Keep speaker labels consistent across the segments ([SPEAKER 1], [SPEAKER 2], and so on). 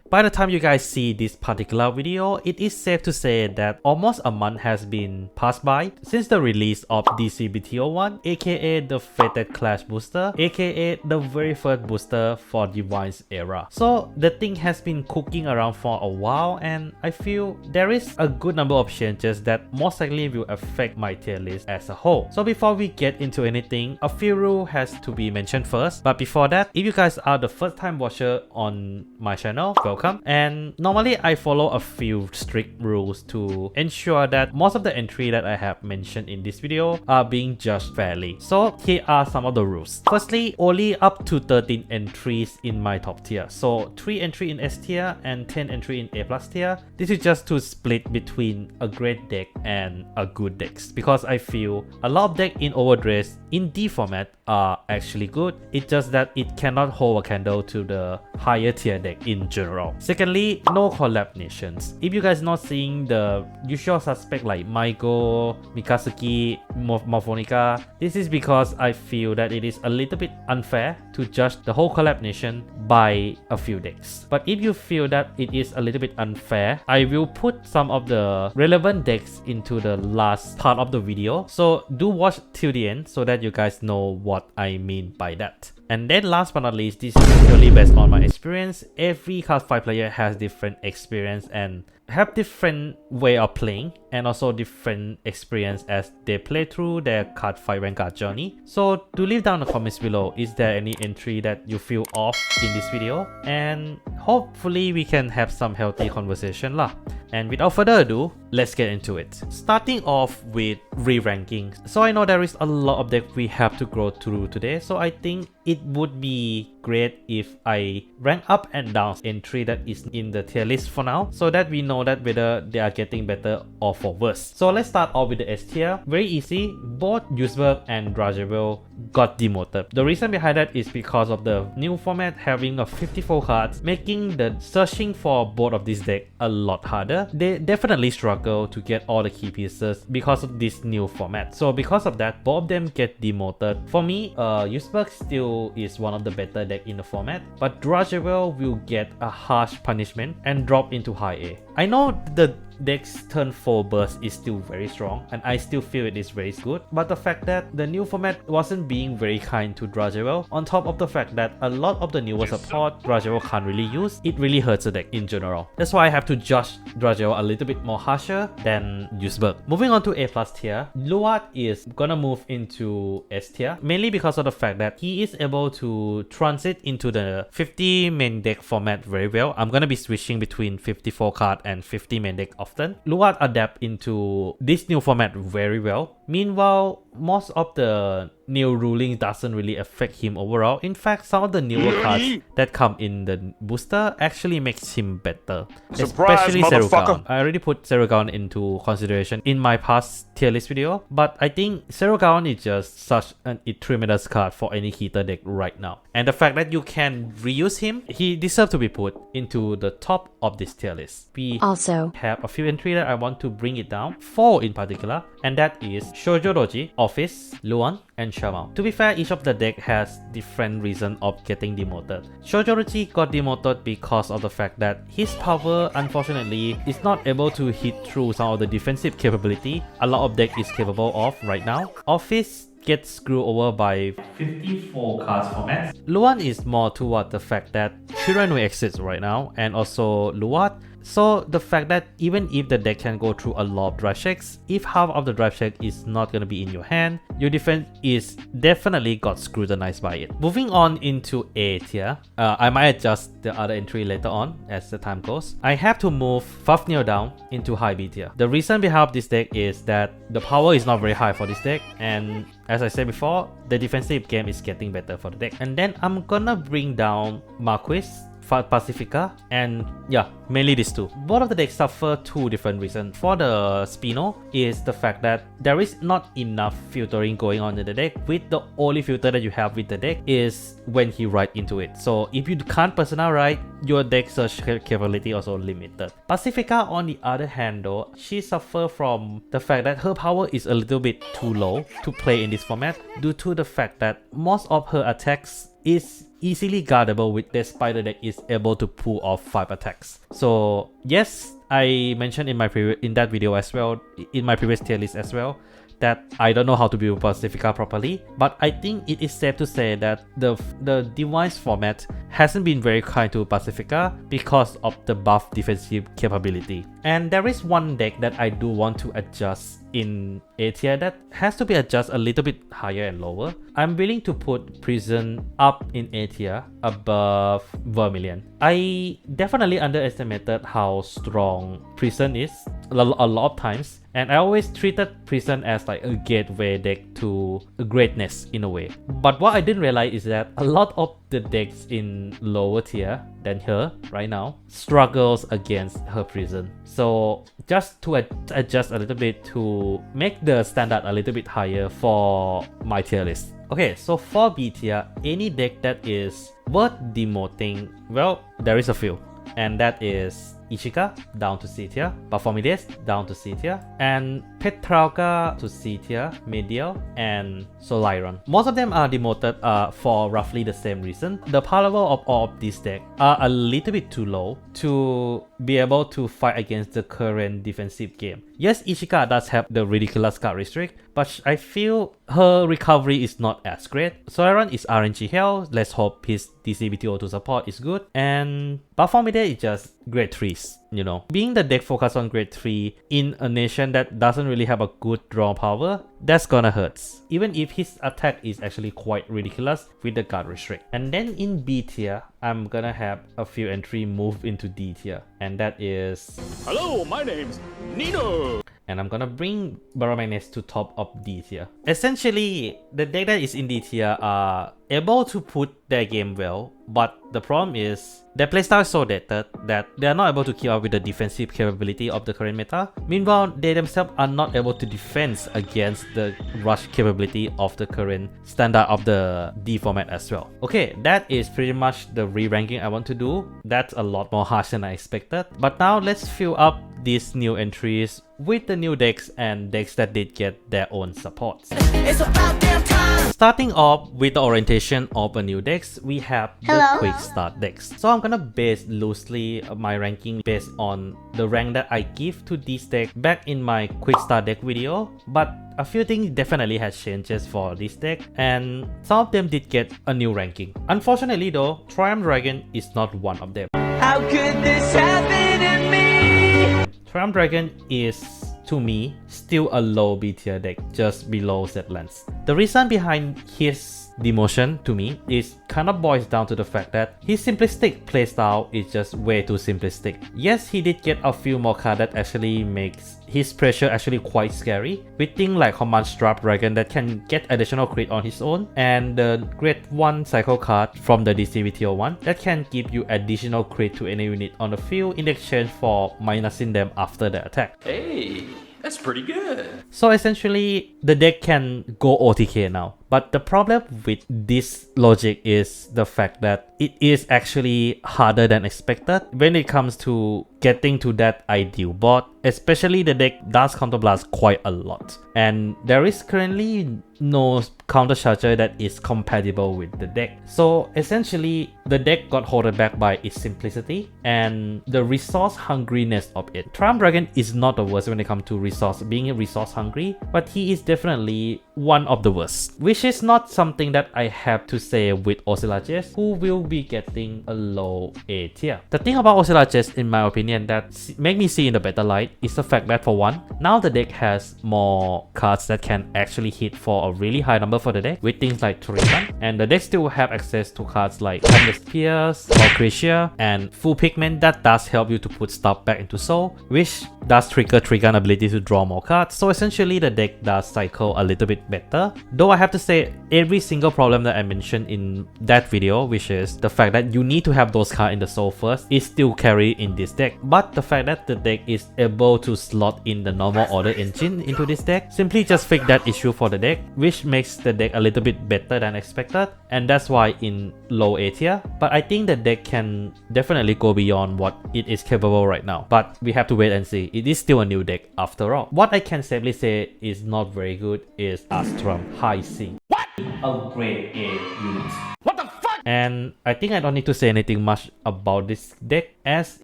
[SPEAKER 1] By the time you guys see this particular video, it is safe to say that almost a month has been passed by since the release of DZBT01, aka the FATED Clash booster, aka the very first booster for DivineZ era. So the thing has been cooking around for a while, and I feel there is a good number of changes that most likely will affect my tier list as a whole. So before we get into anything, a few rules has to be mentioned first. But before that, if you guys are the first time watcher on my channel, welcome. And normally I follow a few strict rules to ensure that most of the entry that I have mentioned in this video are being judged fairly. So here are some of the rules. Firstly, only up to 13 entries in my top tier. So 3 entry in S tier and 10 entry in A+ tier. This is just to split between a great deck and a good decks, because I feel a lot of deck in overdress in D format are actually good. It's just that it cannot hold a candle to the higher tier deck in general. Secondly, no collab nations. If you guys not seeing the usual suspect like Maiko, Mikasuki, Morphonica, this is because I feel that it is a little bit unfair to judge the whole collab nation by a few decks. But if you feel that it is a little bit unfair, I will put some of the relevant decks into the last part of the video. So do watch till the end so that you guys know what I mean by that. And then last but not least, this is purely based on my experience. Every Cardfight player has different experience and have different way of playing, and also different experience as they play through their Cardfight Vanguard journey. So do leave down in the comments below, is there any entry that you feel off in this video? And hopefully we can have some healthy conversation lah. And without further ado, let's get into it. Starting off with re-ranking. So I know there is a lot of decks we have to go through today, so I think it would be great if I rank up and down entry that is in the tier list for now, so that we know that whether they are getting better or for worse. So let's start off with the S tier. Very easy, both Duisburg and Dragewell got demoted. The reason behind that is because of the new format having a 54 cards, making the searching for both of these decks a lot harder. They definitely struggle to get all the key pieces because of this new format. So because of that, both of them get demoted. For me, Duisburg still is one of the better decks in the format, but Dragewell will get a harsh punishment and drop into high A. I know the deck's turn 4 burst is still very strong, and I still feel it is very good, but the fact that the new format wasn't being very kind to Dragewell, on top of the fact that a lot of the newer support Dragewell can't really use, it really hurts the deck in general. That's why I have to judge Dragewell a little bit more harsher than Duisburg. Moving on to A+ tier, Luat is gonna move into S tier, mainly because of the fact that he is able to transit into the 50 main deck format very well. I'm gonna be switching between 54 card and 50 main deck often. Luat adapt into this new format very well. Meanwhile, most of the new ruling doesn't really affect him overall. In fact, some of the newer cards that come in the booster actually makes him better.
[SPEAKER 2] Surprise,
[SPEAKER 1] especially
[SPEAKER 2] motherfucker.
[SPEAKER 1] Serugan. I already put Serugan into consideration in my past tier list video, but I think Serugan is just such an tremendous card for any Keter deck right now. And the fact that you can reuse him, he deserves to be put into the top of this tier list. We also have a few entries that I want to bring it down, 4 in particular, and that is Shoutout, Office, Luan, and Shoutout. To be fair, each of the deck has different reason of getting demoted. Shoutout got demoted because of the fact that his power, unfortunately, is not able to hit through some of the defensive capability a lot of deck is capable of right now. Office gets screwed over by 54 cards formats. Luan is more toward the fact that Shiranu exists right now, and also Luat. So the fact that even if the deck can go through a lot of drive checks, if half of the drive check is not gonna be in your hand, your defense is definitely got scrutinized by it. Moving on into A tier, I might adjust the other entry later on as the time goes. I have to move Fafnir down into high B tier. The reason behind this deck is that the power is not very high for this deck, and as I said before, the defensive game is getting better for the deck. And then I'm gonna bring down Marquis, Pacifica, and yeah, mainly these two. Both of the decks suffer 2 different reasons. For the Spino is the fact that there is not enough filtering going on in the deck. With the only filter that you have with the deck is when he ride into it. So if you can't personal ride, your deck search capability also limited. Pacifica on the other hand though, she suffers from the fact that her power is a little bit too low to play in this format due to the fact that most of her attacks is easily guardable with despite the deck is able to pull off 5 attacks. So yes, I mentioned in my in that video as well, in my previous tier list as well, that I don't know how to build Pacifica properly, but I think it is safe to say that the device format hasn't been very kind to Pacifica because of the buff defensive capability. And there is one deck that I do want to adjust in A tier that has to be adjusted a little bit higher and lower. I'm willing to put Prison up in A tier above Vermilion. I definitely underestimated how strong Prison is a lot of times, and I always treated Prison as like a gateway deck to greatness in a way. But what I didn't realize is that a lot of the decks in lower tier than her right now struggles against her Prison. So just to adjust a little bit to make the standard a little bit higher for my tier list. Okay, so for B tier, any deck that is worth demoting, well, there is a few, and that is Ishika down to C tier, Baphomides down to C tier, and Petrarca to C tier, Medial, and Soliron. Most of them are demoted for roughly the same reason. The power level of all of these decks are a little bit too low to be able to fight against the current defensive game. Yes, Ishika does have the ridiculous card restrict, but I feel her recovery is not as great. Soliron is RNG hell, let's hope his DZBT02 support is good, and Baphomides is just grade 3s, you know. Being the deck focused on grade 3 in a nation that doesn't really have a good draw power, that's gonna hurt, even if his attack is actually quite ridiculous with the guard restrict. And then in B tier, I'm gonna have a few entry move into D tier, and that is...
[SPEAKER 2] Hello, my name's Nino!
[SPEAKER 1] And I'm gonna bring Baromanes to top of D tier. Essentially, the deck that is in D tier are able to put their game well, but the problem is their playstyle is so dated that they are not able to keep up with the defensive capability of the current meta. Meanwhile, they themselves are not able to defend against the rush capability of the current standard of the D format as well. Okay, that is pretty much the re-ranking I want to do. That's a lot more harsh than I expected. But now let's fill up these new entries with the new decks and decks that did get their own supports.
[SPEAKER 3] It's about damn time.
[SPEAKER 1] Starting off with the orientation of a new decks, we have the quick start decks. So I'm gonna base loosely my ranking based on the rank that I give to this deck back in my quick start deck video, but a few things definitely has changes for this deck, and some of them did get a new ranking. Unfortunately though, Triumph Dragon is not one of them.
[SPEAKER 3] How could this happen to me?
[SPEAKER 1] Triumph Dragon is, to me, still a low B tier deck, just below Zlands. The reason behind his demotion to me is kind of boils down to the fact that his simplistic playstyle is just way too simplistic. Yes, he did get a few more cards that actually makes his pressure actually quite scary, with things like Command Strap Dragon that can get additional crit on his own, and the grade 1 cycle card from the DZBT01 that can give you additional crit to any unit on the field in exchange for minusing them after the attack.
[SPEAKER 2] Hey, that's pretty good.
[SPEAKER 1] So essentially, the deck can go OTK now. But the problem with this logic is the fact that it is actually harder than expected when it comes to getting to that ideal board. Especially the deck does counterblast quite a lot, and there is currently no counter charger that is compatible with the deck. So essentially, the deck got held back by its simplicity and the resource hungriness of it. Triumph Dragon is not the worst when it comes to being resource hungry, but he is definitely one of the worst, which is not something that I have to say with Ocellages, who will be getting a low A tier. The thing about Ocellages, in my opinion, that make me see in a better light is the fact that, for one, now the deck has more cards that can actually hit for a really high number for the deck with things like Triton, and the deck still have access to cards like Timeless Pierce, Valkyria, and Full Pigment that does help you to put stuff back into Soul, which does trigger Trigon ability to draw more cards. So essentially, the deck does cycle a little bit better. Though I have to say, every single problem that I mentioned in that video, which is the fact that you need to have those cards in the Soul first, is still carried in this deck. But the fact that the deck is able to slot in the normal order engine into this deck simply just fix that issue for the deck, which makes the deck a little bit better than expected, and that's why in low A tier. But I think the deck can definitely go beyond what it is capable right now, but we have to wait and see. It is still a new deck after all. What I can safely say is not very good is Astrum High C. What? A grade A unit.
[SPEAKER 2] What the fuck?
[SPEAKER 1] And I think I don't need to say anything much about this deck, as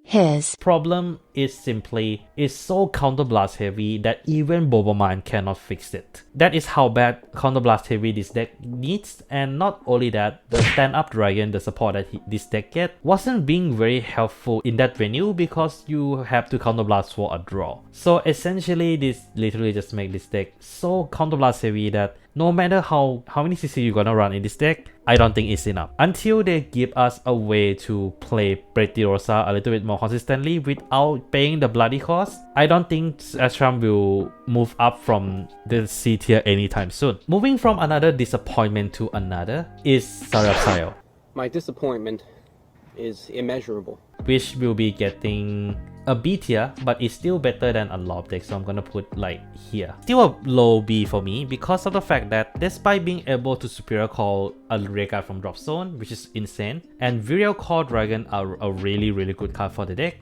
[SPEAKER 4] his
[SPEAKER 1] problem is simply it's so counterblast heavy that even Boboman cannot fix it. That is how bad counterblast heavy this deck needs, and not only that, the stand-up dragon, the support that this deck get, wasn't being very helpful in that venue because you have to counterblast for a draw. So essentially this literally just make this deck so counterblast heavy that no matter how many CC you're gonna run in this deck, I don't think it's enough. Until they give us a way to play Pretty Rosa a little bit more consistently without paying the bloody cost, I don't think Ashram will move up from the C tier anytime soon. Moving from another disappointment to another is Sarapsayo,
[SPEAKER 5] My disappointment is immeasurable.
[SPEAKER 1] which will be getting a B tier, but it's still better than a lot of decks, so I'm gonna put like here. Still a low B for me because of the fact that despite being able to superior call a rare card from drop zone, which is insane, and Virial Call Dragon are a really good card for the deck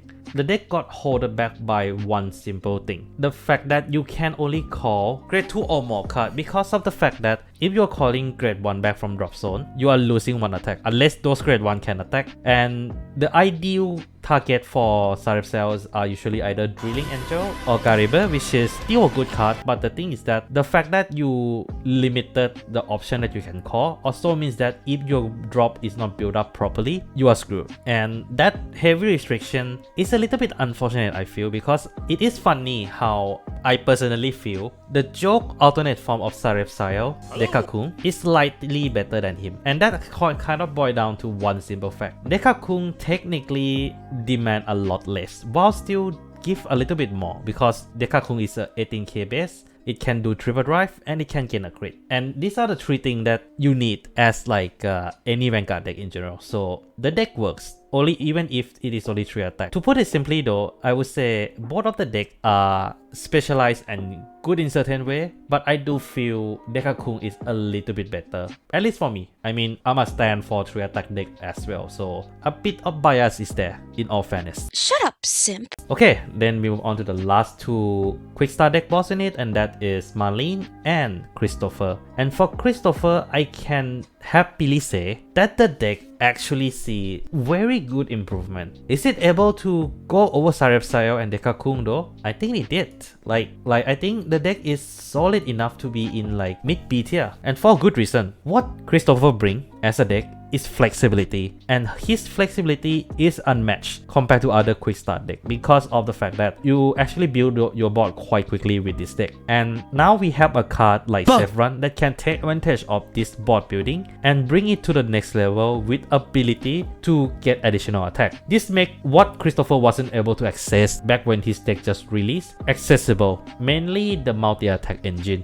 [SPEAKER 1] got held back by one simple thing. The fact that you can only call grade 2 or more card because of the fact that if you're calling grade 1 back from drop zone, you are losing one attack unless those grade 1 can attack. And the ideal target for Sarif Cells are usually either Drilling Angel or Gariba, which is still a good card, but the thing is that the fact that you limited the option that you can call also means that if your drop is not built up properly, you are screwed. And that heavy restriction is a little bit unfortunate, I feel, because it is funny how I personally feel the joke alternate form of Sarif Sayo, Dekakung, is slightly better than him. And that kind of boils down to one simple fact. Dekakung technically demand a lot less while still give a little bit more because Dekakung is a 18k base, it can do triple drive, and it can gain a crit. And these are the three things that you need as like any Vanguard deck in general. So the deck works only even if it is only 3 attack. To put it simply though, I would say both of the deck are specialized and good in certain way, but I do feel Dekakung is a little bit better, at least for me. I mean, I'm a stand for 3 attack deck as well, so a bit of bias is there in all fairness.
[SPEAKER 4] Shut up, simp.
[SPEAKER 1] Okay, then we move on to the last 2 quick start deck boss in it, and that is Marlene and Christopher. And for Christopher, I can happily say that the deck actually see very good improvement. Is it able to go over Sarif Sayo and Dekakung though? I think it did. Like I think the deck is solid enough to be in like mid B tier, and for good reason. What Christopher bring as a deck is flexibility, and his flexibility is unmatched compared to other quick start deck because of the fact that you actually build your board quite quickly with this deck. And now we have a card like Chevron that can take advantage of this board building and bring it to the next level with ability to get additional attack. This make what Christopher wasn't able to access back when his deck just released accessible, mainly the multi-attack engine.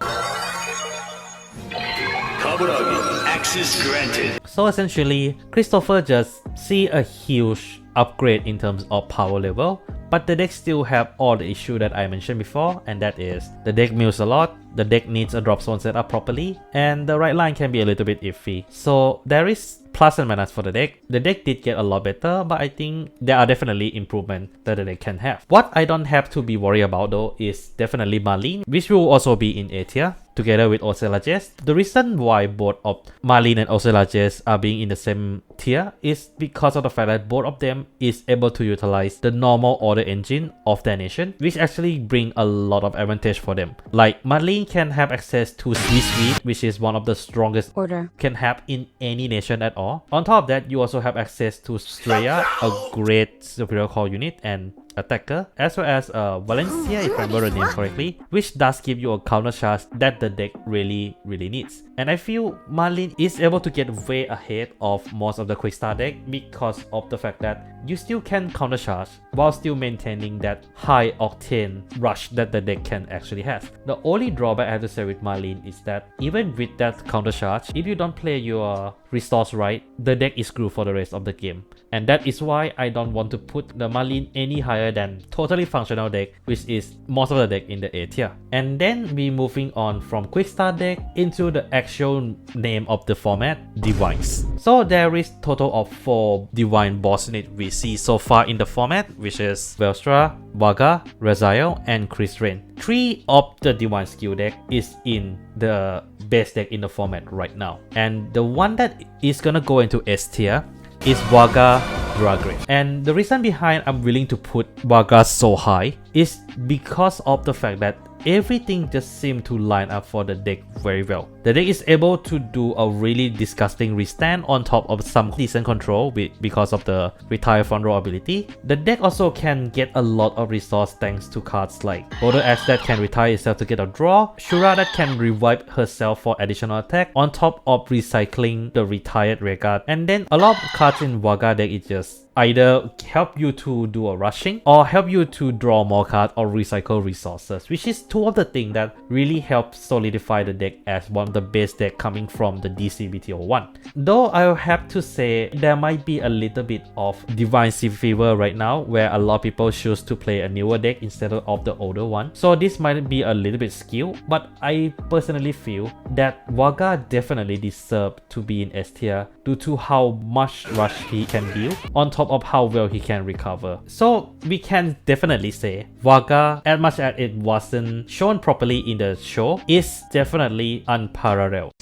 [SPEAKER 2] Kaburagi, access granted.
[SPEAKER 1] So essentially, Christopher just see a huge upgrade in terms of power level, but the deck still have all the issue that I mentioned before, and that is the deck mills a lot, the deck needs a drop zone set up properly, and the right line can be a little bit iffy. So there is plus and minus for the deck. The deck did get a lot better, but I think there are definitely improvements that the deck can have. What I don't have to be worried about though is definitely Marlene, which will also be in A tier together with Ocelages. The reason why both of Marlene and Ocelages are being in the same tier is because of the fact that both of them is able to utilize the normal order engine of their nation, which actually bring a lot of advantage for them. Like Marlene can have access to Sweet, which is one of the strongest
[SPEAKER 4] Order
[SPEAKER 1] can have in any nation at all. On top of that, you also have access to Straya, a great superior call unit and attacker, as well as Valencia, if I remember the name correctly, which does give you a counter charge that the deck really needs. And I feel Marlene is able to get way ahead of most of the quick start deck because of the fact that you still can counter charge while still maintaining that high octane rush that the deck can actually have. The only drawback I have to say with Marlene is that even with that counter charge, if you don't play your resource right, the deck is screwed for the rest of the game. And that is why I don't want to put the Marlene any higher than totally functional deck, which is most of the deck in the A tier. And then we moving on from quick start deck into the actual name of the format, Divines. So there is total of 4 Divine boss units we see so far in the format, which is Velstra, Vaga, Raziel, and Chris Rain. 3 of the Divine skill deck is in the base deck in the format right now. And the one that is gonna go into S tier is Vaga Dragrid. And the reason behind I'm willing to put Vaga so high is because of the fact that everything just seemed to line up for the deck very well. The deck is able to do a really disgusting restand on top of some decent control because of the retire front row ability. The deck also can get a lot of resource thanks to cards like Border Axe that can retire itself to get a draw, Shura that can revive herself for additional attack on top of recycling the retired Vanguard, and then a lot of cards in Vaga deck is just either help you to do a rushing or help you to draw more cards or recycle resources, which is 2 of the things that really help solidify the deck as one of the best deck coming from the DZBT01. Though I'll have to say there might be a little bit of DivineZ fever right now where a lot of people choose to play a newer deck instead of the older one. So this might be a little bit skewed, but I personally feel that Vaga definitely deserves to be in S tier due to how much rush he can deal on top of how well he can recover. So we can definitely say Vaga, as much as it wasn't shown properly in the show, is definitely unparalleled.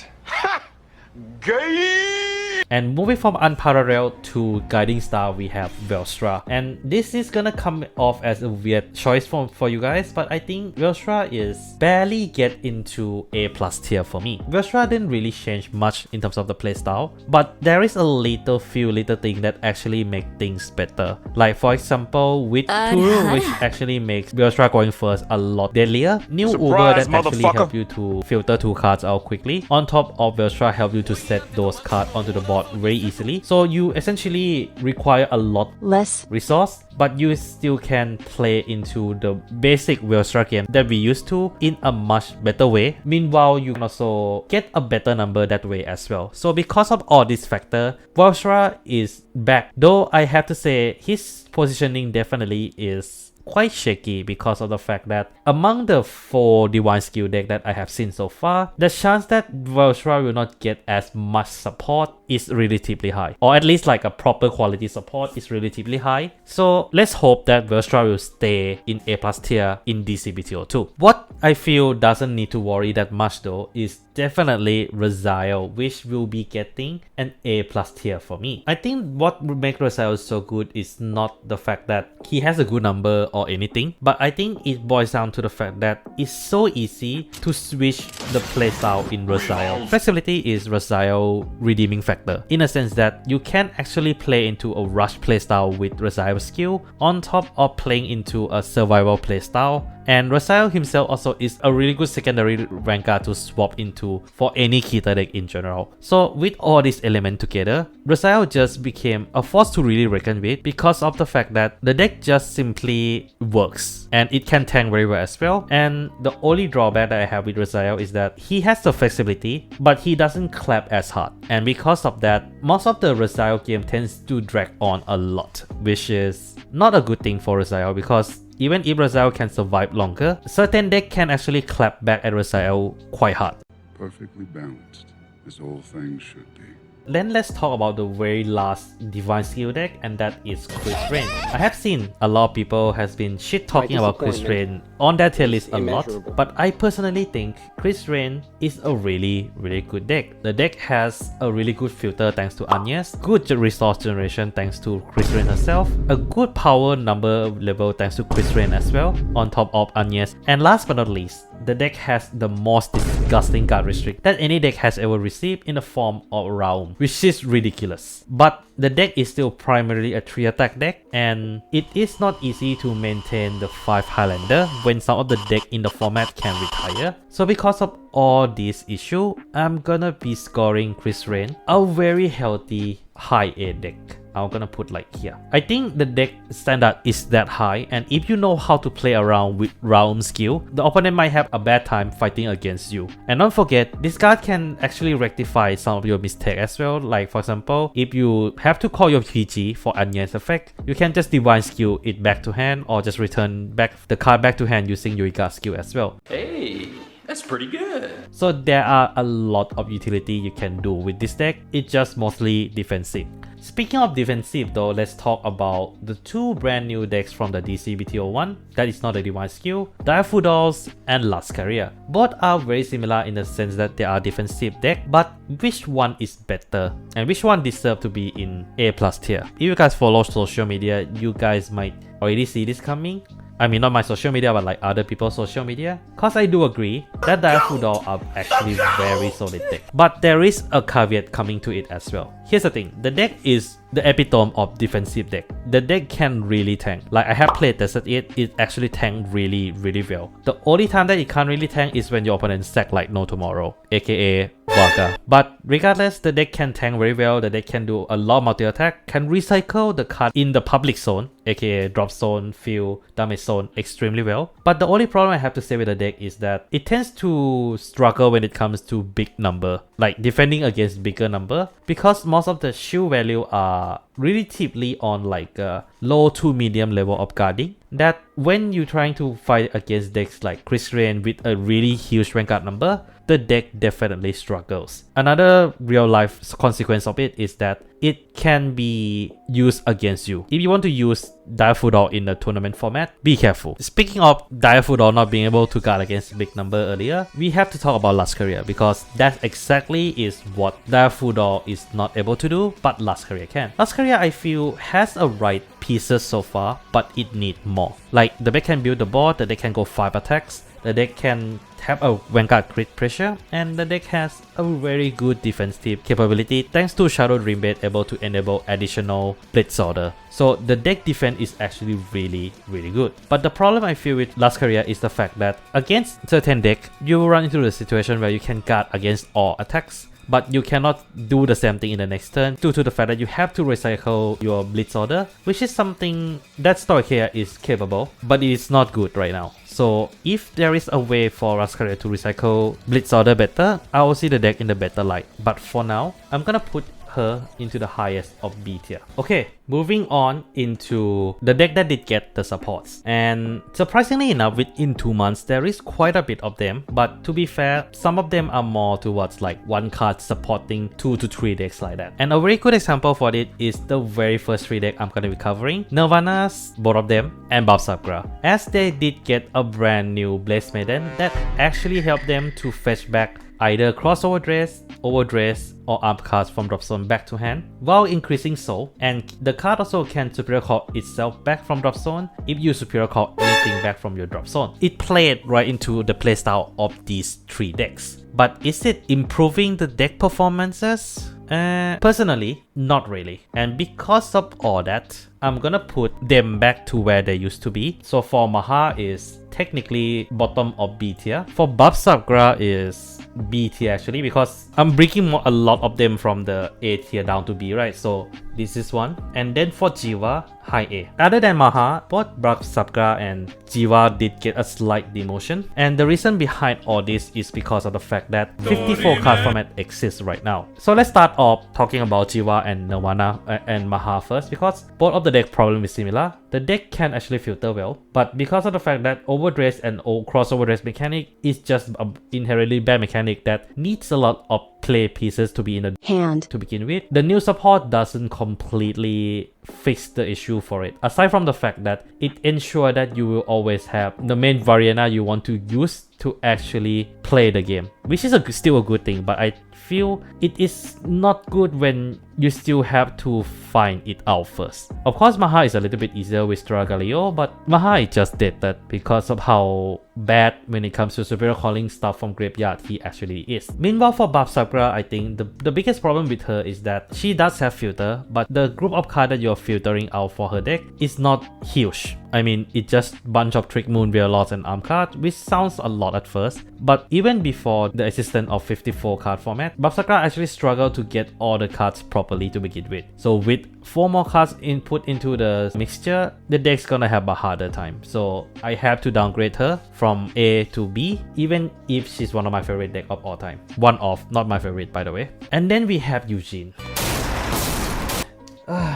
[SPEAKER 1] And moving from unparalleled to guiding star, we have Velstra. And this is gonna come off as a weird choice for you guys, but I think Velstra is barely get into A+ tier for me. Velstra didn't really change much in terms of the playstyle, but there is a few little things that actually make things better. Like for example, with Turu, which actually makes Velstra going first a lot deadlier. New Uber that actually help you to filter 2 cards out quickly. On top of Velstra help you to set those cards onto the board very easily. So you essentially require a lot less resource, but you still can play into the basic Velstra game that we used to in a much better way. Meanwhile, you can also get a better number that way as well. So because of all these factors, Velstra is back. Though I have to say his positioning definitely is quite shaky because of the fact that among the 4 Divine skill deck that I have seen so far, the chance that Velstra will not get as much support is relatively high, or at least like a proper quality support is relatively high. So let's hope that Velstra will stay in A+ tier in DZBT02. What I feel doesn't need to worry that much though is definitely Raziel, which will be getting an A+ tier for me. I think what would make Raziel so good is not the fact that he has a good number or anything, but I think it boils down to the fact that it's so easy to switch the playstyle in Raziel. Flexibility is Raziel's redeeming factor, in a sense that you can actually play into a rush playstyle with Raziel's skill on top of playing into a survival playstyle. And Raziel himself also is a really good secondary Vanguard to swap into for any Keter deck in general. So with all these elements together, Raziel just became a force to really reckon with because of the fact that the deck just simply works and it can tank very well as well. And the only drawback that I have with Raziel is that he has the flexibility, but he doesn't clap as hard. And because of that, most of the Raziel game tends to drag on a lot, which is not a good thing for Raziel, because even if Raziel can survive longer, certain deck can actually clap back at Raziel quite hard.
[SPEAKER 4] Perfectly balanced, as all things should be.
[SPEAKER 1] Then let's talk about the very last Divine skill deck, and that is Chris Rain. I have seen a lot of people has been shit talking about Chris Rain on their tier list a lot, but I personally think Chris Rain is a really good deck. The deck has a really good filter thanks to Agnes, good resource generation thanks to Chris Rain herself, a good power number level thanks to Chris Rain as well, on top of Agnes, and last but not least, the deck has the most disgusting guard restrict that any deck has ever received in the form of Realm, which is ridiculous. But the deck is still primarily a 3 attack deck, and it is not easy to maintain the 5 Highlander when some of the deck in the format can retire. So because of all these issues, I'm gonna be scoring Chris Rain a very healthy high A deck. I'm gonna put like here. I think the deck standard is that high, and if you know how to play around with Realm skill, the opponent might have a bad time fighting against you. And don't forget, this card can actually rectify some of your mistakes as well. Like for example, if you have to call your PG for Agnes effect, you can just Divine skill it back to hand, or just return back the card back to hand using your guard skill as well.
[SPEAKER 2] Hey, That's pretty good.
[SPEAKER 1] So there are a lot of utility you can do with this deck. It's just mostly defensive. Speaking of defensive though, let's talk about the two brand new decks from the DZBT01 that is not a Divine Skill, Daffodils and Lascaria. Both are very similar in the sense that they are defensive deck, but which one is better and which one deserve to be in A+ tier? If you guys follow social media, you guys might already see this coming. I mean, not my social media, but like other people's social media. Cause I do agree that Daffodil are actually very solid deck. But there is a caveat coming to it as well. Here's the thing, the deck is the epitome of defensive deck. The deck can really tank. Like I have played tested it actually tanked really well. The only time that it can't really tank is when your opponent sack like no tomorrow, aka Vanguard. But regardless, the deck can tank very well. The deck can do a lot of multi-attack, can recycle the card in the public zone, aka drop zone, field, damage zone extremely well. But the only problem I have to say with the deck is that it tends to struggle when it comes to big number, like defending against bigger number, because most of the shield value are really cheaply on like a low to medium level of guarding, that when you're trying to fight against decks like Chris Rain with a really huge Vanguard number, the deck definitely struggles. Another real life consequence of it is that it can be used against you. If you want to use Daffodil in the tournament format, be careful. Speaking of Daffodil not being able to guard against big number earlier, we have to talk about Lascaria, because that exactly is what Daffodil is not able to do, but Lascaria can. Lascaria, I feel, has a right pieces so far, but it needs more. Like the deck can build the board, the deck can go 5 attacks, the deck can have a Vanguard crit pressure, and the deck has a very good defensive capability thanks to Shadow Dreambait able to enable additional Blitz Order. So the deck defense is actually really good. But the problem I feel with Lascaria is the fact that against certain deck, you will run into the situation where you can guard against all attacks, but you cannot do the same thing in the next turn due to the fact that you have to recycle your Blitz Order, which is something that Stoicheia is capable, but it is not good right now. So if there is a way for Lascaria to recycle Blitz Order better, I will see the deck in the better light. But for now, I'm gonna put her into the highest of B tier. Okay, moving on into the deck that did get the supports. And surprisingly enough, within 2 months, there is quite a bit of them. But to be fair, some of them are more towards like one card supporting 2 to 3 decks like that. And a very good example for it is the very first 3 deck I'm gonna be covering. Nirvana's, both of them, and Babsabgra, as they did get a brand new Blaze Maiden that actually helped them to fetch back either crossover dress, overdress, or arm cards from drop zone back to hand while increasing soul, and the card also can superior call itself back from drop zone if you superior call anything back from your drop zone. It played right into the playstyle of these 3 decks. But is it improving the deck performances? Personally, not really. And because of all that, I'm gonna put them back to where they used to be. So for Maha is technically bottom of B tier. For Babsabgra is B tier actually, because I'm breaking a lot of them from the A tier down to B, right? So this is one. And then for Jiva, high A. Other than Maha, both Babsabgra and Jiva did get a slight demotion. And the reason behind all this is because of the fact that 54 card format exists right now. So let's start off talking about Jiva and Nirvana and Maha first, because both of the deck problem is similar. The deck can actually filter well, but because of the fact that overdress and crossover dress mechanic is just an inherently bad mechanic that needs a lot of play pieces to be in the hand to begin with, the new support doesn't completely fix the issue for it. Aside from the fact that it ensures that you will always have the main Variana you want to use to actually play the game, which is still a good thing, but I feel it is not good when you still have to find it out first. Of course, Maha is a little bit easier with Stragaleo, but Maha is just dated because of how bad when it comes to superior calling stuff from graveyard he actually is. Meanwhile, for Babsabgra, I think the biggest problem with her is that she does have filter, but the group of cards that you're filtering out for her deck is not huge. I mean, it's just bunch of Trick Moon, Warlords, and Arm cards, which sounds a lot at first, but even before the existence of 54 card format, Babsabgra actually struggled to get all the cards properly to begin with. So with 4 more cards input into the mixture, the deck's gonna have a harder time. So I have to downgrade her from A to B, even if she's one of my favorite deck of all time. One of, not my favorite by the way. And then we have Eugene.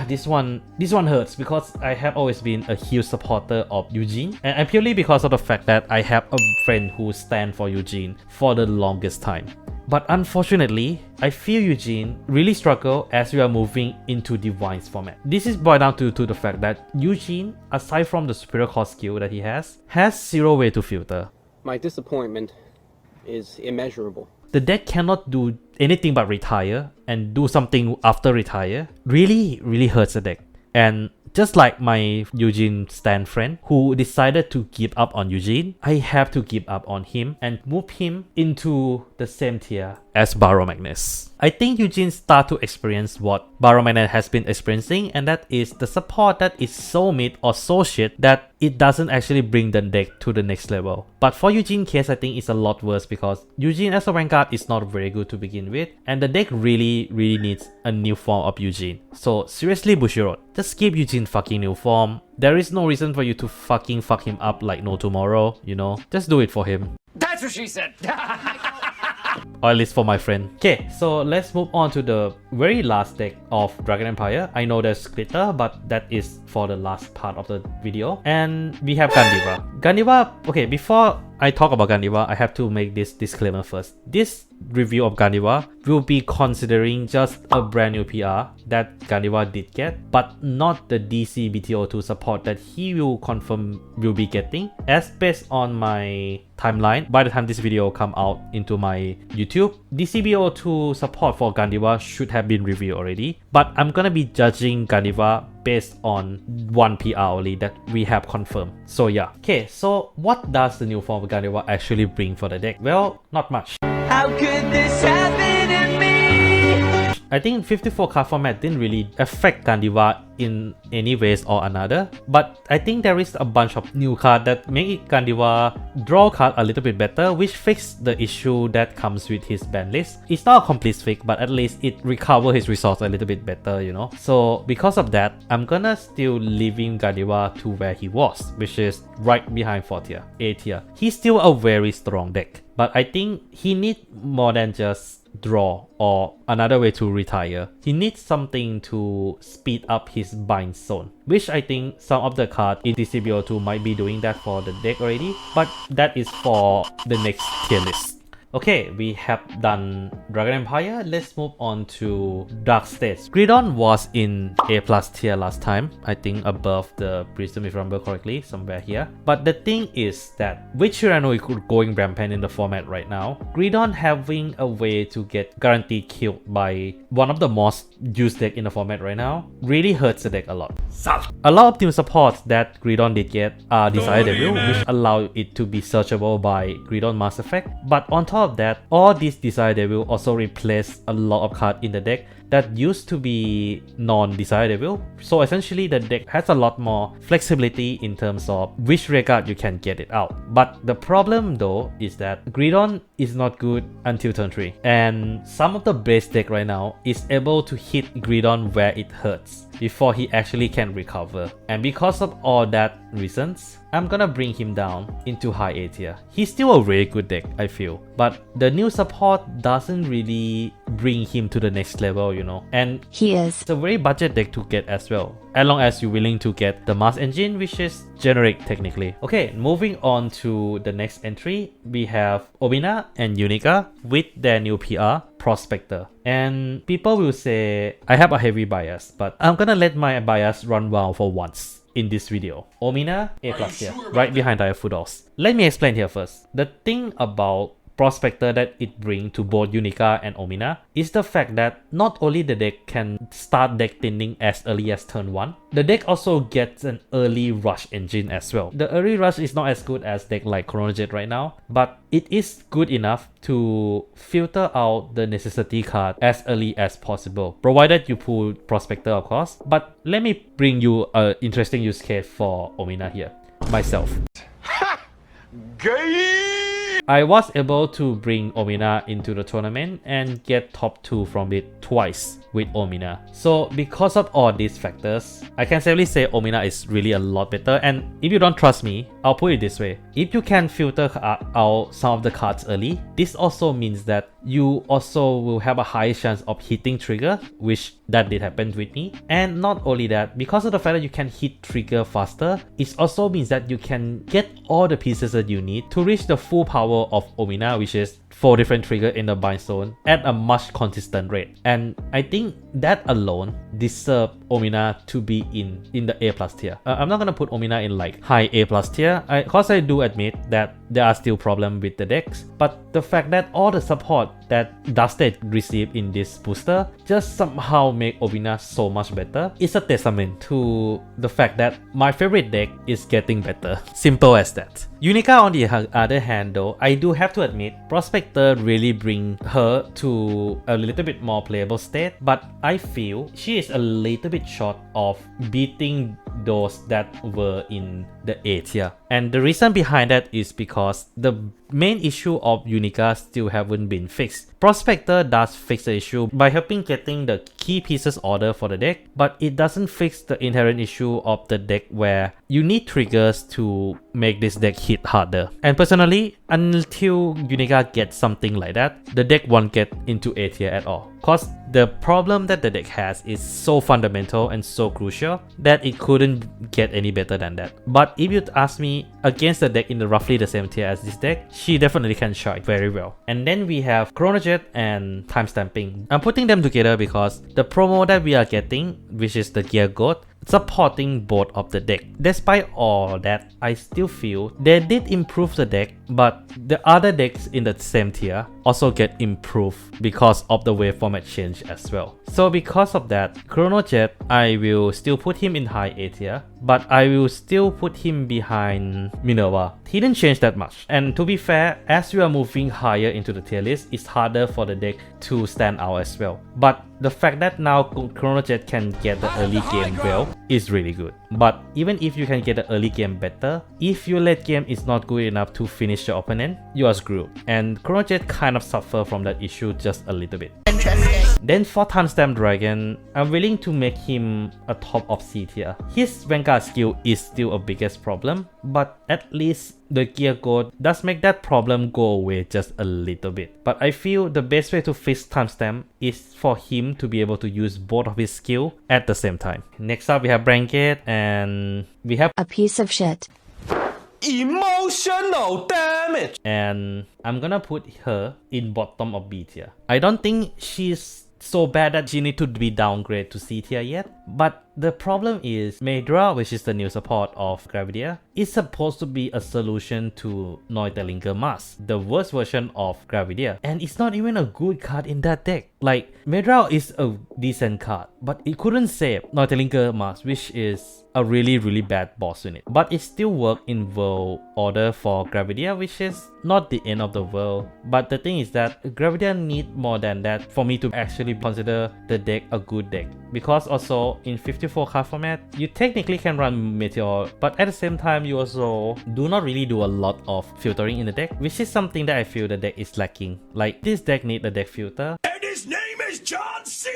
[SPEAKER 1] This one hurts because I have always been a huge supporter of Eugene, and purely because of the fact that I have a friend who stands for Eugene for the longest time. But unfortunately, I feel Eugene really struggle as we are moving into DivineZ format. This is boiled down to the fact that Eugene, aside from the superior core skill that he has zero way to filter.
[SPEAKER 5] My disappointment is immeasurable.
[SPEAKER 1] The deck cannot do anything but retire and do something after retire. Really hurts the deck. And just like my Eugene stan friend who decided to give up on Eugene, I have to give up on him and move him into the same tier as Barrow Magnus. I think Eugene start to experience what Barrow Magnus has been experiencing, and that is the support that is so mid or so shit that it doesn't actually bring the deck to the next level. But for Eugene's case, I think it's a lot worse because Eugene as a Vanguard is not very good to begin with, and the deck really needs a new form of Eugene. So seriously, Bushiroad, just keep Eugene fucking new form. There is no reason for you to fucking fuck him up like no tomorrow, you know? Just do it for him.
[SPEAKER 3] That's what she said.
[SPEAKER 1] Or at least for my friend. Okay, so let's move on to the very last deck of Dragon Empire. I know there's Keter, but that is for the last part of the video. And we have Gandiva. Gandiva, okay, before I talk about Gandiva, I have to make this disclaimer first. This review of Gandiva will be considering just a brand new PR that Gandiva did get, but not the DZBT02 support that he will confirm will be getting. As based on my timeline, by the time this video come out into my YouTube, DZBT02 support for Gandiva should have been reviewed already, but I'm gonna be judging Gandiva based on one PR only that we have confirmed. So yeah. Okay, so what does the new form of Gandiva actually bring for the deck? Well, not much.
[SPEAKER 3] How could this happen to me?
[SPEAKER 1] I think 54 card format didn't really affect Gandiva in any ways or another, but I think there is a bunch of new cards that make Gandiva draw card a little bit better, which fix the issue that comes with his ban list. It's not a complete fix, but at least it recover his resource a little bit better, you know. So because of that, I'm gonna still leaving Gandiva to where he was, which is right behind 4th tier, A tier. He's still a very strong deck, but I think he needs more than just draw or another way to retire. He needs something to speed up his bind zone, which I think some of the cards in DZBT02 might be doing that for the deck already, but that is for the next tier list. Okay, we have done Dragon Empire. Let's move on to Dark States. Greedon was in A+ tier last time, I think above the Prism if I remember correctly, somewhere here. But the thing is that with Tyranno going rampant in the format right now, Greedon having a way to get guaranteed killed by one of the most used deck in the format right now really hurts the deck a lot. A lot of team supports that Greedon did get are Desire Devil, which allow it to be searchable by Greedon Mass Effect. But on top of that, all these Desire Devil also replace a lot of cards in the deck that used to be non-Desire Devil. So essentially the deck has a lot more flexibility in terms of which rare card you can get it out. But the problem though is that Greedon is not good until turn 3. And some of the base deck right now is able to hit Greedon where it hurts before he actually can recover. And because of all that reasons, I'm gonna bring him down into high A tier. He's still a very good deck, I feel. But the new support doesn't really bring him to the next level, you know. And it's a very budget deck to get as well, as long as you're willing to get the mass engine, which is generic technically. Okay, moving on to the next entry, we have Omina and Unica with their new PR, Prospector. And people will say I have a heavy bias, but I'm gonna let my bias run wild for once in this video. Omina, A+ here, right behind Diaphudos. Let me explain here first. The thing about Prospector that it brings to both Unica and Omina is the fact that not only the deck can start deck thinning as early as turn 1, the deck also gets an early rush engine as well. The early rush is not as good as deck like Chronojet right now, but it is good enough to filter out the necessity card as early as possible, provided you pull Prospector of course. But let me bring you an interesting use case for Omina here, myself. I was able to bring Omina into the tournament and get top 2 from it twice with Omina. So because of all these factors, I can safely say Omina is really a lot better. And if you don't trust me, I'll put it this way. If you can filter out some of the cards early, this also means that you also will have a high chance of hitting trigger, which that did happen with me. And not only that, because of the fact that you can hit trigger faster, it also means that you can get all the pieces that you need to reach the full power of Omina, which is 4 different triggers in the bind zone at a much consistent rate. And I think that alone deserves Omina to be in the A+ tier. I'm not gonna put Omina in like high A+ tier, cause I do admit that there are still problems with the decks, but the fact that all the support that Dusted received in this booster just somehow make Omina so much better is a testament to the fact that my favorite deck is getting better. Simple as that. Unica on the other hand though, I do have to admit, Prospector really bring her to a little bit more playable state, but I feel she is a little bit short of beating those that were in the A tier. And the reason behind that is because the main issue of Unica still haven't been fixed. Prospector does fix the issue by helping getting the key pieces order for the deck, but it doesn't fix the inherent issue of the deck where you need triggers to make this deck hit harder. And personally, until Unica gets something like that, the deck won't get into A tier at all. Cause the problem that the deck has is so fundamental and so crucial that it couldn't get any better than that. But if you ask me, against the deck in the roughly the same tier as this deck, she definitely can shine very well. And then we have Chronojet and Time Stamping. I'm putting them together because the promo that we are getting, which is the Gear Goat, supporting both of the deck. Despite all that, I still feel they did improve the deck, but the other decks in the same tier also get improved because of the wave format change as well. So because of that, Chronojet, I will still put him in high A tier, but I will still put him behind Minerva. He didn't change that much. And to be fair, as we are moving higher into the tier list, it's harder for the deck to stand out as well. But the fact that now Chronojet can get the early game well is really good. But even if you can get the early game better, if your late game is not good enough to finish your opponent, you are screwed. And Chronojet kind of suffer from that issue just a little bit. Then for Timestamp Dragon, I'm willing to make him a top of C tier. His Vanguard skill is still a biggest problem, but at least the Gear Code does make that problem go away just a little bit. But I feel the best way to fix Timestamp is for him to be able to use both of his skill at the same time. Next up we have Branket and we have
[SPEAKER 6] a piece of shit.
[SPEAKER 2] Emotional damage.
[SPEAKER 1] And I'm gonna put her in bottom of B tier. I don't think she's so bad that she need to be downgraded to C tier yet, but the problem is Medra, which is the new support of Gravidia, is supposed to be a solution to Neutelinger Mask, the worst version of Gravidia, and it's not even a good card in that deck. Like, Medra is a decent card, but it couldn't save Neutelinger Mask, which is a really bad boss unit. But it still worked in World Order for Gravidia, which is not the end of the world. But the thing is that Gravidia need more than that for me to actually consider the deck a good deck. Because also in 54 card format, you technically can run Meteor, but at the same time you also do not really do a lot of filtering in the deck, which is something that I feel the deck is lacking. Like, this deck need a deck filter.
[SPEAKER 2] And his name is John C.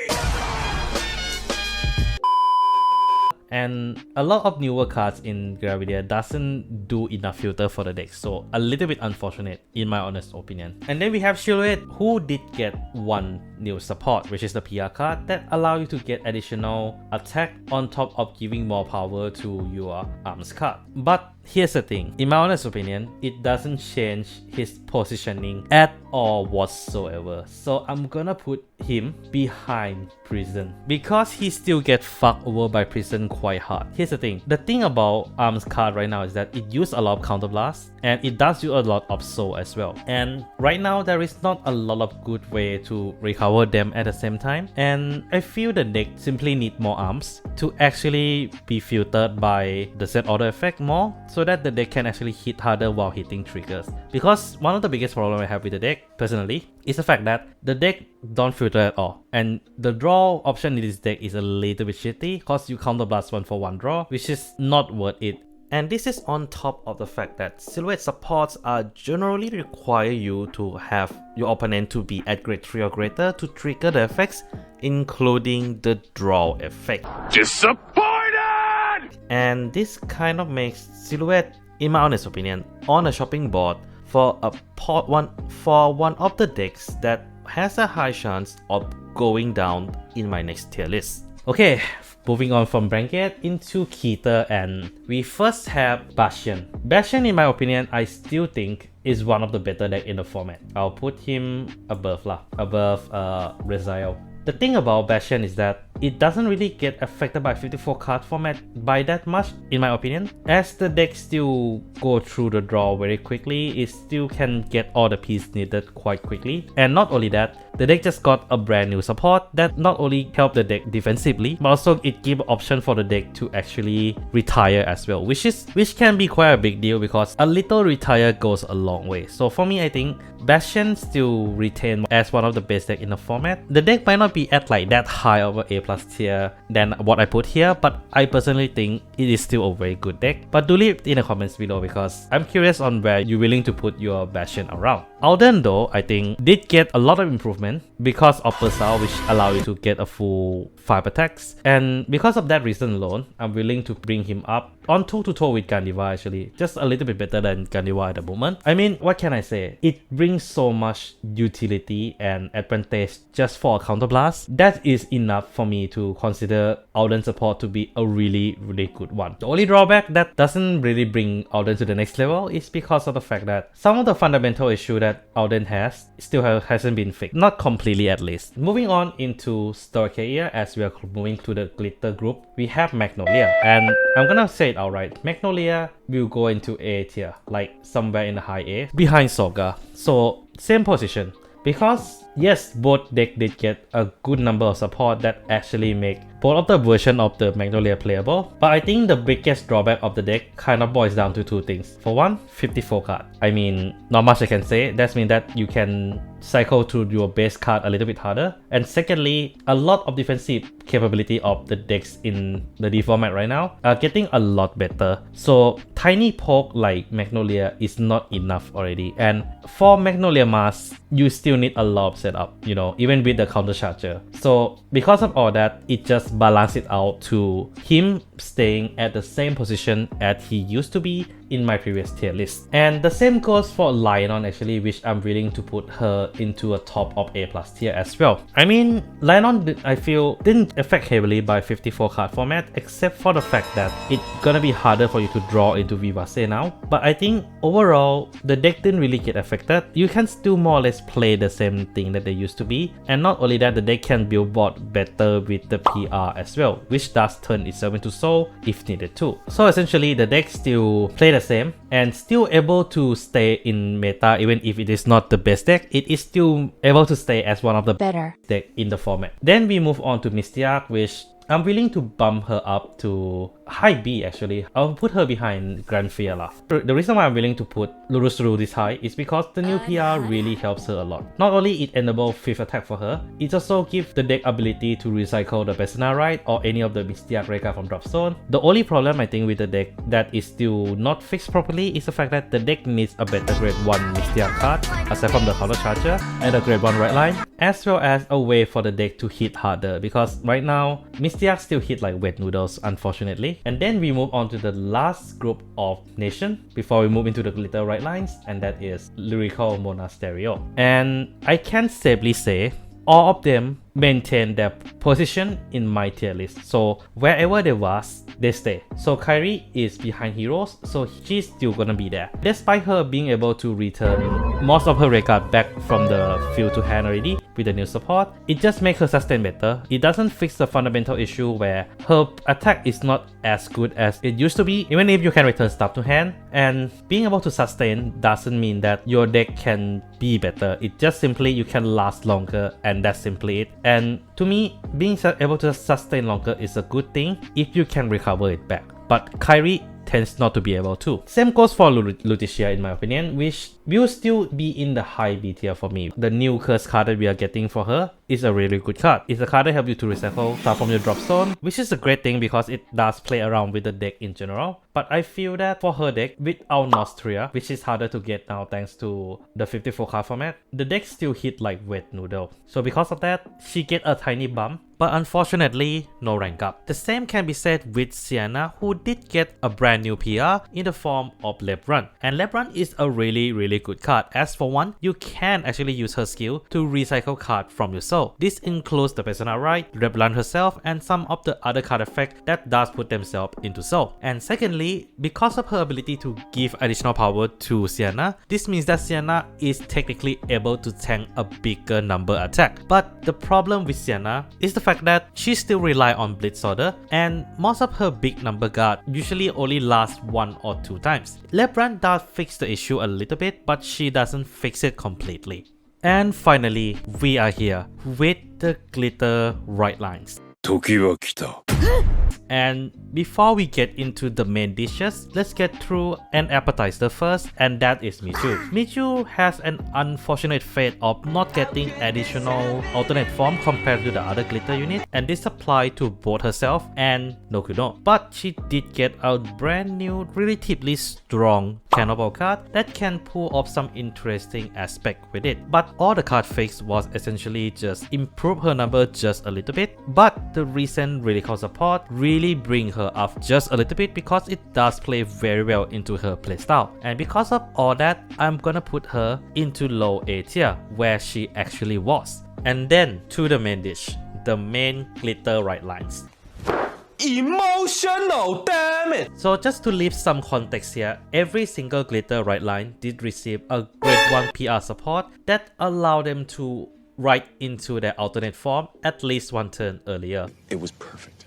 [SPEAKER 1] And a lot of newer cards in Gravidia doesn't do enough filter for the deck, so a little bit unfortunate in my honest opinion. And then we have Silhouette, who did get one new support, which is the PR card that allow you to get additional attack on top of giving more power to your arms card. But here's the thing, in my honest opinion, it doesn't change his positioning at all whatsoever. So I'm gonna put him behind Prison because he still gets fucked over by Prison quite hard. Here's the thing about arms card right now is that it uses a lot of counterblast and it does use a lot of soul as well. And right now there is not a lot of good way to recover them at the same time. And I feel the deck simply need more arms to actually be filtered by the set order effect more, so that the deck can actually hit harder while hitting triggers. Because one of the biggest problems I have with the deck, personally, is the fact that the deck don't filter at all. And the draw option in this deck is a little bit shitty, cause you counterblast 1 for 1 draw, which is not worth it. And this is on top of the fact that Silhouette supports are generally require you to have your opponent to be at grade 3 or greater to trigger the effects, including the draw effect.
[SPEAKER 2] Disappointed!
[SPEAKER 1] And this kind of makes Silhouette, in my honest opinion, on a shopping board for one of the decks that has a high chance of going down in my next tier list. Okay, moving on from Vanguard into Keter, and we first have Bastion. Bastion, in my opinion, I still think is one of the better deck in the format. I'll put him above Reranking. The thing about Bastion is that it doesn't really get affected by 54 card format by that much, in my opinion, as the deck still go through the draw very quickly. It still can get all the pieces needed quite quickly, and not only that, the deck just got a brand new support that not only help the deck defensively, but also it give option for the deck to actually retire as well, which can be quite a big deal because a little retire goes a long way. So for me, I think Bastion still retain as one of the best deck in the format. The deck might not be at like that high of a A+ tier than what I put here, but I personally think it is still a very good deck. But do leave in the comments below because I'm curious on where you're willing to put your Bastion around. Alden though, I think did get a lot of improvement because of Persal, which allow you to get a full 5 attacks, and because of that reason alone, I'm willing to bring him up on toe-to-toe with Gandiva, actually, just a little bit better than Gandiva at the moment. I mean, what can I say? It brings so much utility and advantage just for a counterblast. That is enough for me to consider Alden support to be a really good one. The only drawback that doesn't really bring Alden to the next level is because of the fact that some of the fundamental issue that Alden has still hasn't been fixed. Not completely at least. Moving on into Stoicheia, as we are moving to the glitter group, we have Magnolia, and I'm gonna say it outright. Magnolia will go into A tier, like somewhere in the high A, behind Soga. So same position. Because yes, both deck did get a good number of support that actually make both of the version of the Magnolia playable, but I think the biggest drawback of the deck kind of boils down to two things. For one, 54 card. I mean, not much I can say. That means that you can cycle through your base card a little bit harder. And secondly, a lot of defensive capability of the decks in the D format right now are getting a lot better. So tiny poke like Magnolia is not enough already. And for Magnolia Mask, you still need a lot of setup, you know, even with the counter charger. So because of all that, it just balances it out to him staying at the same position as he used to be in my previous tier list. And the same goes for Lionon actually, which I'm willing to put her into a top of A+ tier as well. I mean, Lionon I feel didn't affect heavily by 54 card format, except for the fact that it's gonna be harder for you to draw into Vivace now. But I think overall, the deck didn't really get affected. You can still more or less play the same thing that they used to be. And not only that, the deck can build board better with the PR as well, which does turn itself into Soul if needed to. So essentially, the deck still play the same and still able to stay in meta. Even if it is not the best deck, it is still able to stay as one of the better deck in the format. Then we move on to Mystiarch, which I'm willing to bump her up to high B actually. I'll put her behind Grand Fiala. The reason why I'm willing to put Lurusuru this high is because the new PR really helps her a lot. Not only it enables 5th attack for her, it also gives the deck ability to recycle the Pesana Ride or any of the Mystiarch Reka from drop zone. The only problem I think with the deck that is still not fixed properly is the fact that the deck needs a better grade 1 Mystiarch card, aside from the counter charger and a grade 1 right line, as well as a way for the deck to hit harder, because right now Mystiarch still hit like wet noodles, unfortunately. And then we move on to the last group of nation before we move into the glitter right lines, and that is Lyrical Monasterio. And I can safely say all of them maintain their position in my tier list. So wherever they was, they stay. So Kairi is behind heroes, so she's still gonna be there. Despite her being able to return most of her Reka back from the field to hand already with the new support, it just makes her sustain better. It doesn't fix the fundamental issue where her attack is not as good as it used to be, even if you can return stuff to hand. And being able to sustain doesn't mean that your deck can be better. It just simply you can last longer, and that's simply it. And to me, being able to sustain longer is a good thing if you can recover it back. But Kairi tends not to be able to. Same goes for Lutetia in my opinion, which will still be in the high B tier for me. The new curse card that we are getting for her is a really good card. It's a card that helps you to recycle stuff from your drop zone, which is a great thing because it does play around with the deck in general. But I feel that for her deck, without Monasterio, which is harder to get now thanks to the 54 card format, the deck still hit like wet noodle. So because of that, she get a tiny bump, but unfortunately, no rank up. The same can be said with Sienna, who did get a brand new PR in the form of Lebron. And Lebron is a really good card, as for one, you can actually use her skill to recycle cards from your soul. This includes the Persona Right, Lebron herself, and some of the other card effects that does put themselves into soul. And secondly, because of her ability to give additional power to Sienna, this means that Sienna is technically able to tank a bigger number attack. But the problem with Sienna is the fact that she still rely on Blitz Order, and most of her big number guard usually only lasts 1 or 2 times. Lebron does fix the issue a little bit, but she doesn't fix it completely. And finally, we are here with the glitter right lines.
[SPEAKER 2] 時は来た。
[SPEAKER 1] And before we get into the main dishes, let's get through an appetizer first, and that is Michu. Michu has an unfortunate fate of not getting additional alternate form compared to the other glitter unit, and this applies to both herself and Nokuno. But she did get a brand new, relatively strong cannonball card that can pull off some interesting aspect with it. But all the card fix was essentially just improve her number just a little bit, but the recent Lyrical support really bring her up just a little bit because it does play very well into her playstyle. And because of all that, I'm gonna put her into low A tier where she actually was. And then to the main dish, the main glitter right lines.
[SPEAKER 2] Emotional, damn it!
[SPEAKER 1] So just to leave some context here, every single glitter right line did receive a grade 1 PR support that allowed them to write into their alternate form at least 1 turn earlier.
[SPEAKER 2] It was perfect.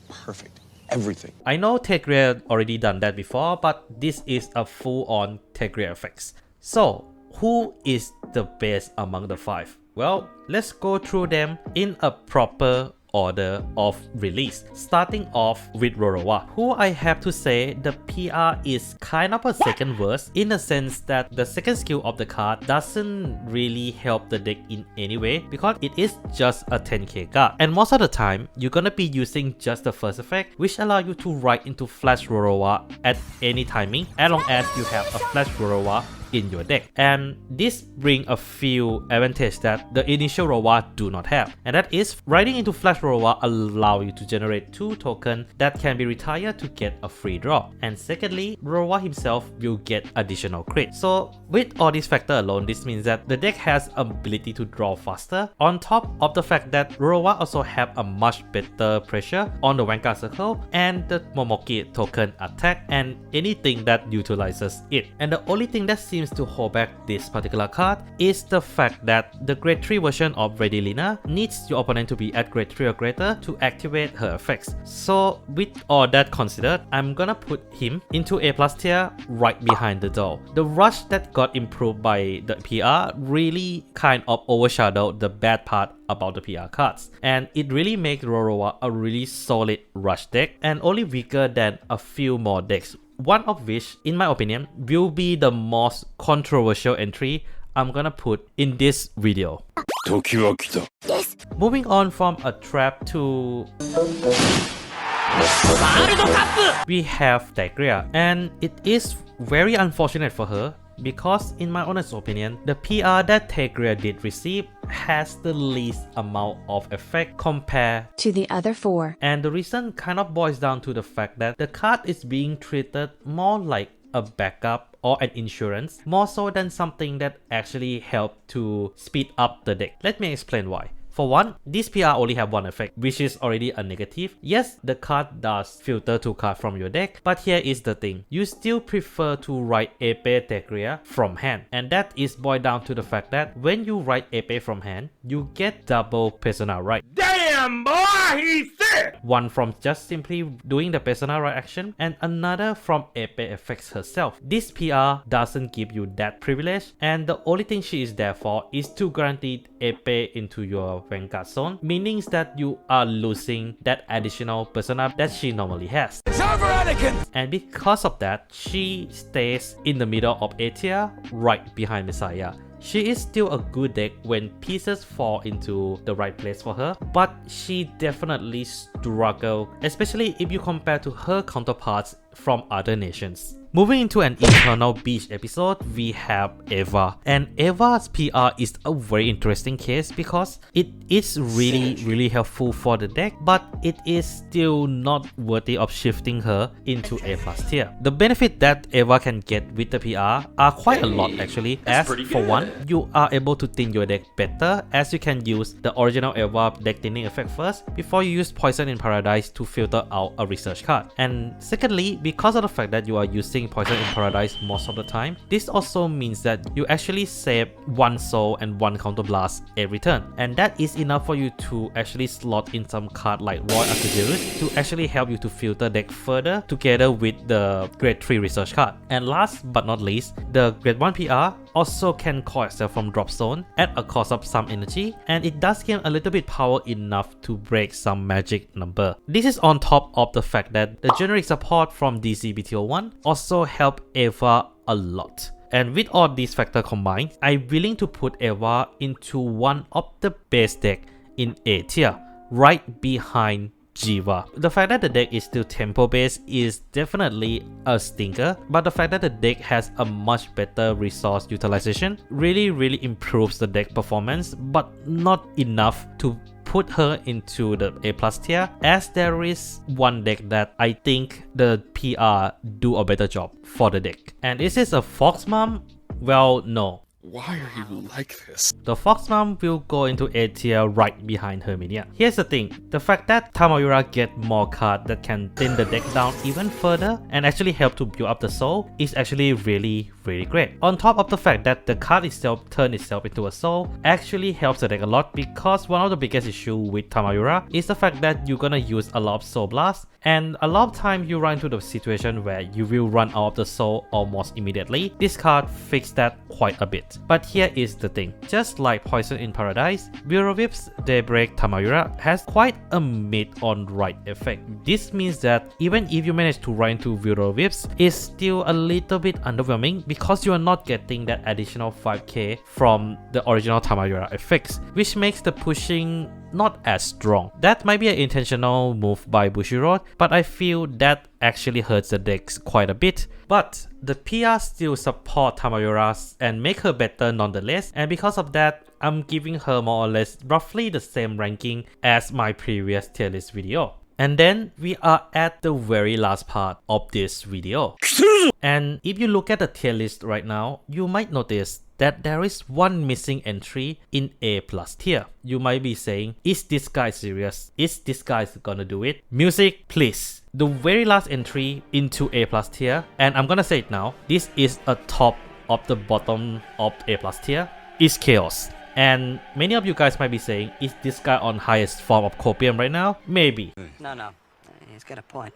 [SPEAKER 2] Perfect. Everything.
[SPEAKER 1] I know Tegria already done that before, but this is a full-on Tegria effects. So, who is the best among the 5? Well, let's go through them in a proper order of release, starting off with Rorowa, who I have to say the PR is kind of a second worst in the sense that the second skill of the card doesn't really help the deck in any way because it is just a 10k card, and most of the time you're gonna be using just the first effect, which allow you to write into Flash Rorowa at any timing as long as you have a Flash Rorowa in your deck. And this brings a few advantages that the initial Rorowa do not have, and that is writing into Flash Rorowa allow you to generate 2 tokens that can be retired to get a free draw, and secondly, Rorowa himself will get additional crit. So with all these factors alone, this means that the deck has ability to draw faster, on top of the fact that Rorowa also have a much better pressure on the Vanguard circle and the Momoki token attack and anything that utilizes it. And the only thing that seems to hold back this particular card is the fact that the grade 3 version of Redilina needs your opponent to be at grade 3 or greater to activate her effects. So with all that considered, I'm gonna put him into A+ tier right behind the door. The rush that got improved by the PR really kind of overshadowed the bad part about the PR cards, and it really makes Rorowa a really solid rush deck and only weaker than a few more decks, one of which, in my opinion, will be the most controversial entry I'm gonna put in this video.
[SPEAKER 2] 時は来た。
[SPEAKER 1] Moving on from a trap to... we have Tegria, and it is very unfortunate for her because in my honest opinion, the PR that Tegria did receive has the least amount of effect compared
[SPEAKER 6] to the other 4.
[SPEAKER 1] And the reason kind of boils down to the fact that the card is being treated more like a backup or an insurance, more so than something that actually helped to speed up the deck. Let me explain why. For one, this PR only have 1 effect, which is already a negative. Yes, the card does filter 2 cards from your deck, but here is the thing. You still prefer to write Épée Tegria from hand, and that is boiled down to the fact that when you write Épée from hand, you get double Persona Right.
[SPEAKER 2] Damn, boy, he's sick!
[SPEAKER 1] One from just simply doing the Persona Right action, and another from Épée effects herself. This PR doesn't give you that privilege, and the only thing she is there for is to guarantee Épée into your Vanguard zone, meaning that you are losing that additional persona that she normally has.
[SPEAKER 2] It's over, Anakin!
[SPEAKER 1] And because of that, she stays in the middle of A tier, right behind Messiah. She is still a good deck when pieces fall into the right place for her, but she definitely struggles, especially if you compare to her counterparts from other nations. Moving into an Eternal Beach episode, we have Eva. And Eva's PR is a very interesting case because it is really helpful for the deck, but it is still not worthy of shifting her into A+ tier. The benefit that Eva can get with the PR are quite a lot actually, as for one, you are able to thin your deck better as you can use the original Eva deck thinning effect first before you use Poison in Paradise to filter out a research card. And secondly, because of the fact that you are using Poison in Paradise most of the time, this also means that you actually save 1 soul and 1 counter blast every turn, and that is enough for you to actually slot in some card like Royal Arquebusiers to actually help you to filter deck further together with the grade 3 research card. And last but not least, the grade 1 PR also can call itself from drop zone at a cost of some energy, and it does gain a little bit power enough to break some magic number. This is on top of the fact that the generic support from DZBT01 also help Eva a lot. And with all these factors combined, I'm willing to put Eva into one of the best deck in A tier, right behind Jiva. The fact that the deck is still tempo based is definitely a stinker, but the fact that the deck has a much better resource utilization really improves the deck performance, but not enough to put her into the A+ tier, as there is one deck that I think the PR do a better job for the deck. And is this a Fox Mom? Well, no.
[SPEAKER 2] Why are you like this?
[SPEAKER 1] The Fox Mom will go into A tier right behind Herminia. Here's the thing, the fact that Tamayura get more cards that can thin the deck down even further and actually help to build up the soul is actually really great. On top of the fact that the card itself turn itself into a soul actually helps the deck a lot, because one of the biggest issue with Tamayura is the fact that you're gonna use a lot of soul blasts, and a lot of time you run into the situation where you will run out of the soul almost immediately. This card fixed that quite a bit. But here is the thing, just like Poison in Paradise, Bureau Whip's Daybreak Tamayura has quite a mid on right effect. This means that even if you manage to run into Bureau Whips, it's still a little bit underwhelming because you are not getting that additional 5k from the original Tamayura effects, which makes the pushing not as strong. That might be an intentional move by Bushiroad, but I feel that actually hurts the decks quite a bit. But the PR still support Tamayura and make her better nonetheless, and because of that, I'm giving her more or less roughly the same ranking as my previous tier list video. And then we are at the very last part of this video. And if you look at the tier list right now, you might notice that there is one missing entry in A+ tier. You might be saying, is this guy serious? Is this guy gonna do it? Music, please. The very last entry into A+ tier, and I'm gonna say it now, this is a top of the bottom of A+ tier, is Chaos. And many of you guys might be saying, is this guy on highest form of Copium right now? Maybe.
[SPEAKER 3] No. He's got a point.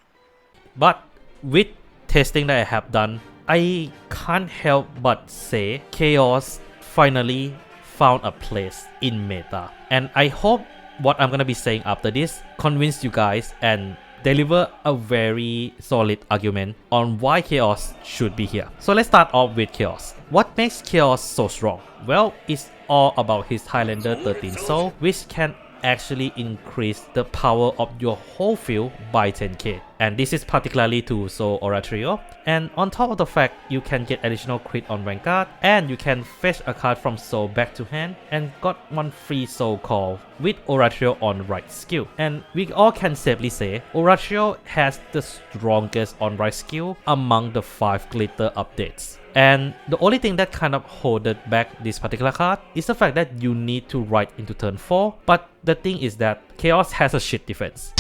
[SPEAKER 1] But with testing that I have done, I can't help but say Chaos finally found a place in meta. And I hope what I'm gonna be saying after this convince you guys and deliver a very solid argument on why Chaos should be here. So let's start off with Chaos. What makes Chaos so strong? Well, it's all about his Highlander 13 Soul, which can actually increase the power of your whole field by 10k. And this is particularly to Soul Oratorio. And on top of the fact you can get additional crit on Vanguard, and you can fetch a card from Soul back to hand and got one free Soul Call with Oratorio on right skill. And we all can safely say Oratorio has the strongest on right skill among the 5 glitter updates. And the only thing that kind of holded back this particular card is the fact that you need to ride into turn 4, but the thing is that Chaos has a shit defense.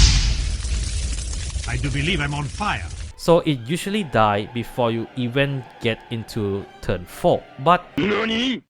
[SPEAKER 6] I do believe I'm on fire.
[SPEAKER 1] So it usually dies before you even get into turn 4. But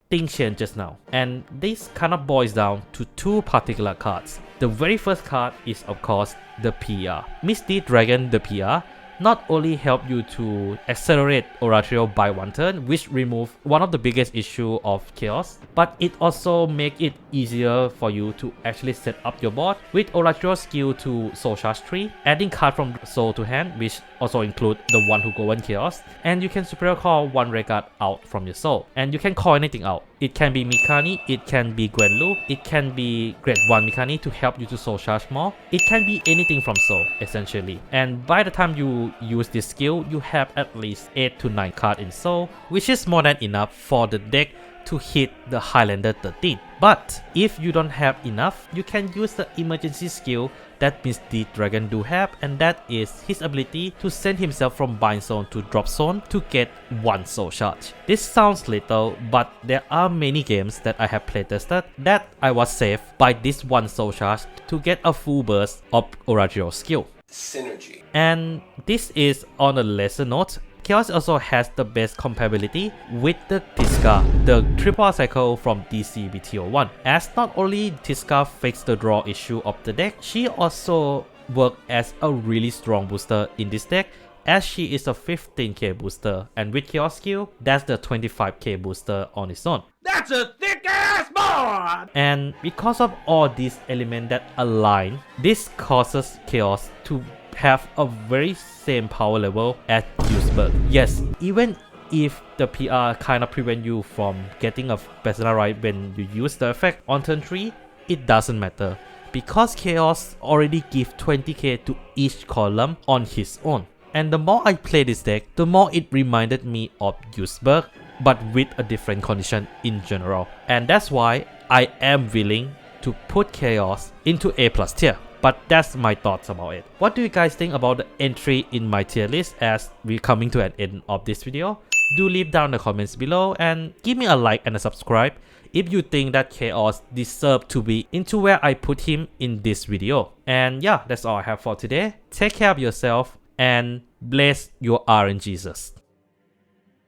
[SPEAKER 1] things change just now. And this kind of boils down to 2 particular cards. The very first card is of course the PR. Misty Dragon the PR not only help you to accelerate Monasterio by one turn, which remove one of the biggest issue of Chaos, but it also make it easier for you to actually set up your board with Monasterio skill to Soul Charge tree, adding card from Soul to hand, which also include the one who go in Chaos, and you can superior call one rare card out from your Soul, and you can call anything out. It can be Mikani, it can be Gwenlu, it can be Grade 1 Mikani to help you to Soul Charge more, it can be anything from Soul essentially. And by the time you use this skill, you have at least 8 to 9 cards in Soul, which is more than enough for the deck to hit the Highlander 13. But if you don't have enough, you can use the emergency skill that Misty Dragon do have, and that is his ability to send himself from bind zone to drop zone to get 1 soul charge. This sounds little, but there are many games that I have playtested that I was saved by this 1 soul charge to get a full burst of Monasterio skill.
[SPEAKER 7] Synergy.
[SPEAKER 1] And this is on a lesser note. Chaos also has the best compatibility with the Tiska, the triple cycle from DZBT01, as not only Tiska fixed the draw issue of the deck, she also worked as a really strong booster in this deck, as she is a 15k booster, and with Chaos skill, that's the 25k booster on its own.
[SPEAKER 6] That's a thick ass board!
[SPEAKER 1] And because of all these elements that align, this causes Chaos to have a very same power level as Duisburg. Yes, even if the PR kind of prevent you from getting a Persona right when you use the effect on turn 3, it doesn't matter, because Chaos already give 20k to each column on his own. And the more I play this deck, the more it reminded me of Duisburg, but with a different condition in general. And that's why I am willing to put Chaos into A+ tier. But that's my thoughts about it. What do you guys think about the entry in my tier list as we're coming to an end of this video? Do leave down the comments below and give me a like and a subscribe if you think that Chaos deserves to be into where I put him in this video. And yeah, that's all I have for today. Take care of yourself and bless your RNGesus.